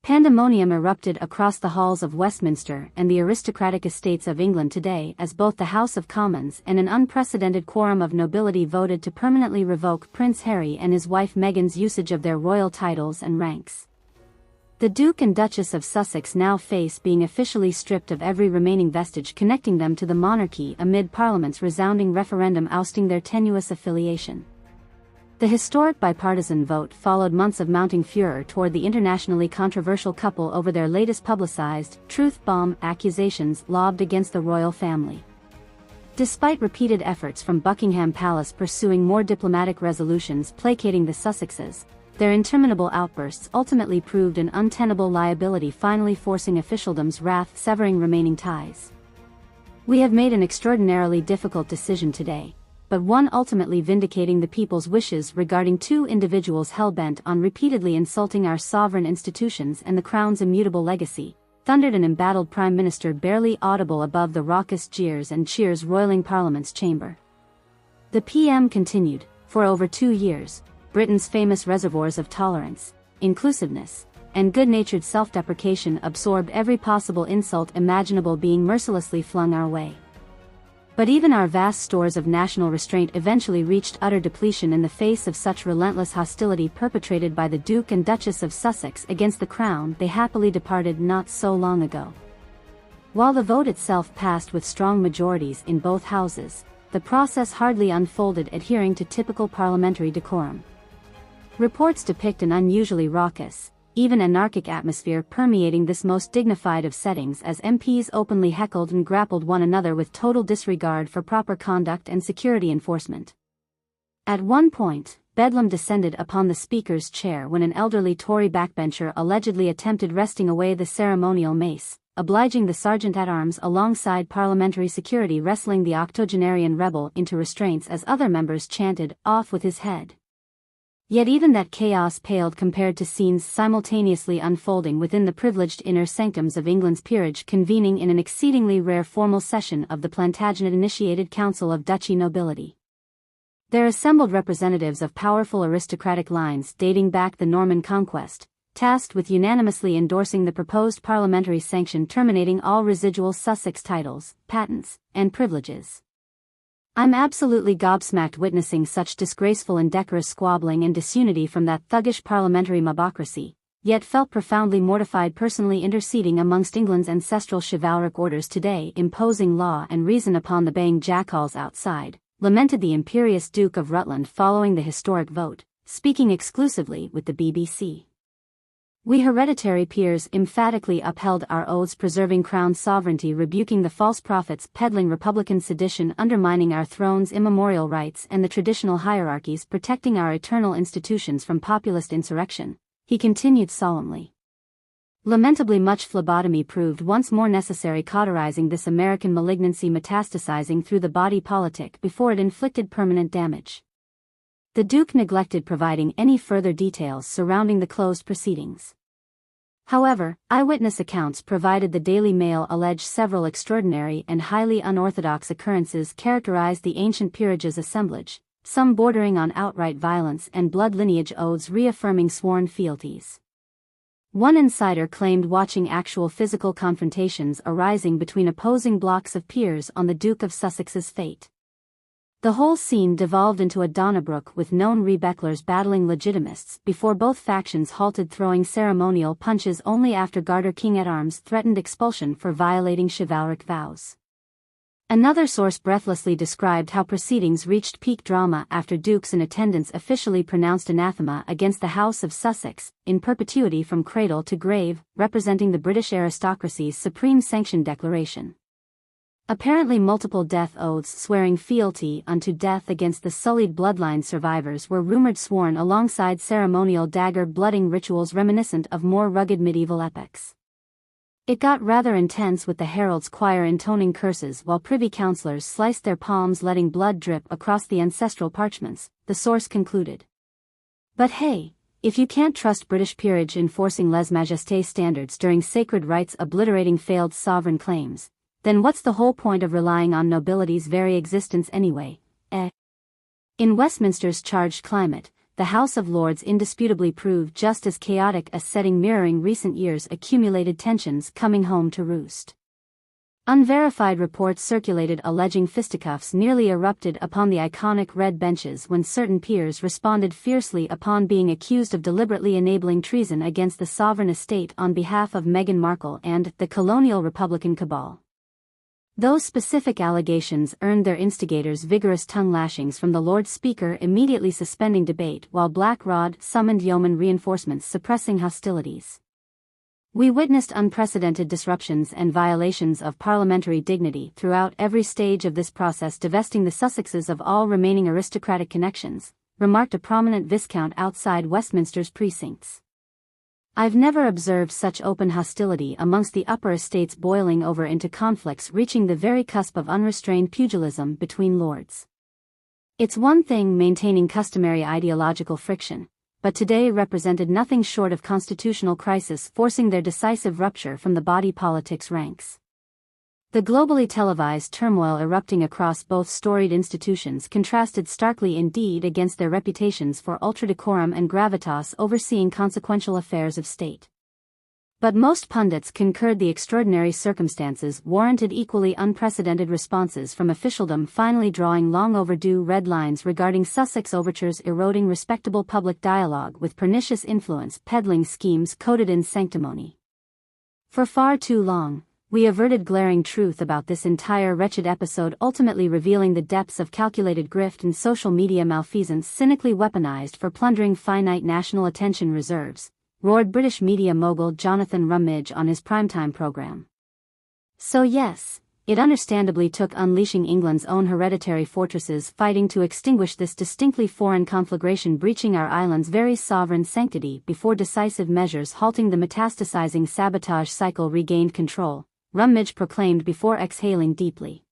Pandemonium erupted across the halls of Westminster and the aristocratic estates of England today as both the House of Commons and an unprecedented quorum of nobility voted to permanently revoke Prince Harry and his wife Meghan's usage of their royal titles and ranks. The Duke and Duchess of Sussex now face being officially stripped of every remaining vestige connecting them to the monarchy amid Parliament's resounding referendum ousting their tenuous affiliation. The historic bipartisan vote followed months of mounting furor toward the internationally controversial couple over their latest publicized truth bomb accusations lobbed against the royal family. Despite repeated efforts from Buckingham Palace pursuing more diplomatic resolutions placating the Sussexes, their interminable outbursts ultimately proved an untenable liability, finally forcing officialdom's wrath, severing remaining ties. We have made an extraordinarily difficult decision today, but one ultimately vindicating the people's wishes regarding two individuals hell-bent on repeatedly insulting our sovereign institutions and the Crown's immutable legacy, thundered an embattled Prime Minister barely audible above the raucous jeers and cheers roiling Parliament's chamber. The PM continued, for over 2 years, Britain's famous reservoirs of tolerance, inclusiveness, and good-natured self-deprecation absorbed every possible insult imaginable being mercilessly flung our way. But even our vast stores of national restraint eventually reached utter depletion in the face of such relentless hostility perpetrated by the Duke and Duchess of Sussex against the Crown they happily departed not so long ago. While the vote itself passed with strong majorities in both houses, the process hardly unfolded adhering to typical parliamentary decorum. Reports depict an unusually raucous, even anarchic atmosphere permeating this most dignified of settings as MPs openly heckled and grappled one another with total disregard for proper conduct and security enforcement. At one point, bedlam descended upon the Speaker's chair when an elderly Tory backbencher allegedly attempted wresting away the ceremonial mace, obliging the Sergeant-at-Arms alongside parliamentary security wrestling the octogenarian rebel into restraints as other members chanted, "Off with his head." Yet even that chaos paled compared to scenes simultaneously unfolding within the privileged inner sanctums of England's peerage convening in an exceedingly rare formal session of the Plantagenet-initiated Council of Duchy Nobility. There assembled representatives of powerful aristocratic lines dating back the Norman Conquest, tasked with unanimously endorsing the proposed parliamentary sanction terminating all residual Sussex titles, patents, and privileges. I'm absolutely gobsmacked witnessing such disgraceful indecorous squabbling and disunity from that thuggish parliamentary mobocracy, yet felt profoundly mortified personally interceding amongst England's ancestral chivalric orders today imposing law and reason upon the baying jackals outside, lamented the imperious Duke of Rutland following the historic vote, speaking exclusively with the BBC. We hereditary peers emphatically upheld our oaths preserving crown sovereignty, rebuking the false prophets peddling Republican sedition, undermining our throne's immemorial rights and the traditional hierarchies, protecting our eternal institutions from populist insurrection, he continued solemnly. Lamentably much phlebotomy proved once more necessary, cauterizing this American malignancy metastasizing through the body politic before it inflicted permanent damage. The Duke neglected providing any further details surrounding the closed proceedings. However, eyewitness accounts provided the Daily Mail allege several extraordinary and highly unorthodox occurrences characterized the ancient peerage's assemblage, some bordering on outright violence and blood lineage oaths reaffirming sworn fealties. One insider claimed watching actual physical confrontations arising between opposing blocks of peers on the Duke of Sussex's fate. The whole scene devolved into a Donnybrook with known rebecklers battling legitimists before both factions halted, throwing ceremonial punches only after Garter King-at-Arms threatened expulsion for violating chivalric vows. Another source breathlessly described how proceedings reached peak drama after dukes in attendance officially pronounced anathema against the House of Sussex, in perpetuity from cradle to grave, representing the British aristocracy's supreme sanction declaration. Apparently multiple death oaths swearing fealty unto death against the sullied bloodline survivors were rumored sworn alongside ceremonial dagger-blooding rituals reminiscent of more rugged medieval epics. It got rather intense with the herald's choir intoning curses while privy councillors sliced their palms letting blood drip across the ancestral parchments, the source concluded. But hey, if you can't trust British peerage enforcing lèse-majesté standards during sacred rites obliterating failed sovereign claims, then what's the whole point of relying on nobility's very existence anyway, eh? In Westminster's charged climate, the House of Lords indisputably proved just as chaotic a setting, mirroring recent years' accumulated tensions coming home to roost. Unverified reports circulated alleging fisticuffs nearly erupted upon the iconic red benches when certain peers responded fiercely upon being accused of deliberately enabling treason against the sovereign estate on behalf of Meghan Markle and the colonial Republican cabal. Those specific allegations earned their instigators vigorous tongue lashings from the Lord Speaker, immediately suspending debate while Black Rod summoned yeoman reinforcements suppressing hostilities. We witnessed unprecedented disruptions and violations of parliamentary dignity throughout every stage of this process, divesting the Sussexes of all remaining aristocratic connections, remarked a prominent Viscount outside Westminster's precincts. I've never observed such open hostility amongst the upper estates, boiling over into conflicts reaching the very cusp of unrestrained pugilism between lords. It's one thing maintaining customary ideological friction, but today represented nothing short of constitutional crisis, forcing their decisive rupture from the body politic's ranks. The globally televised turmoil erupting across both storied institutions contrasted starkly indeed against their reputations for ultra-decorum and gravitas overseeing consequential affairs of state. But most pundits concurred the extraordinary circumstances warranted equally unprecedented responses from officialdom, finally drawing long overdue red lines regarding Sussex overtures, eroding respectable public dialogue with pernicious influence, peddling schemes coated in sanctimony. For far too long, we averted glaring truth about this entire wretched episode, ultimately revealing the depths of calculated grift and social media malfeasance cynically weaponized for plundering finite national attention reserves, roared British media mogul Jonathan Rummidge on his primetime program. So yes, it understandably took unleashing England's own hereditary fortresses fighting to extinguish this distinctly foreign conflagration breaching our island's very sovereign sanctity before decisive measures halting the metastasizing sabotage cycle regained control, Rummidge proclaimed before exhaling deeply.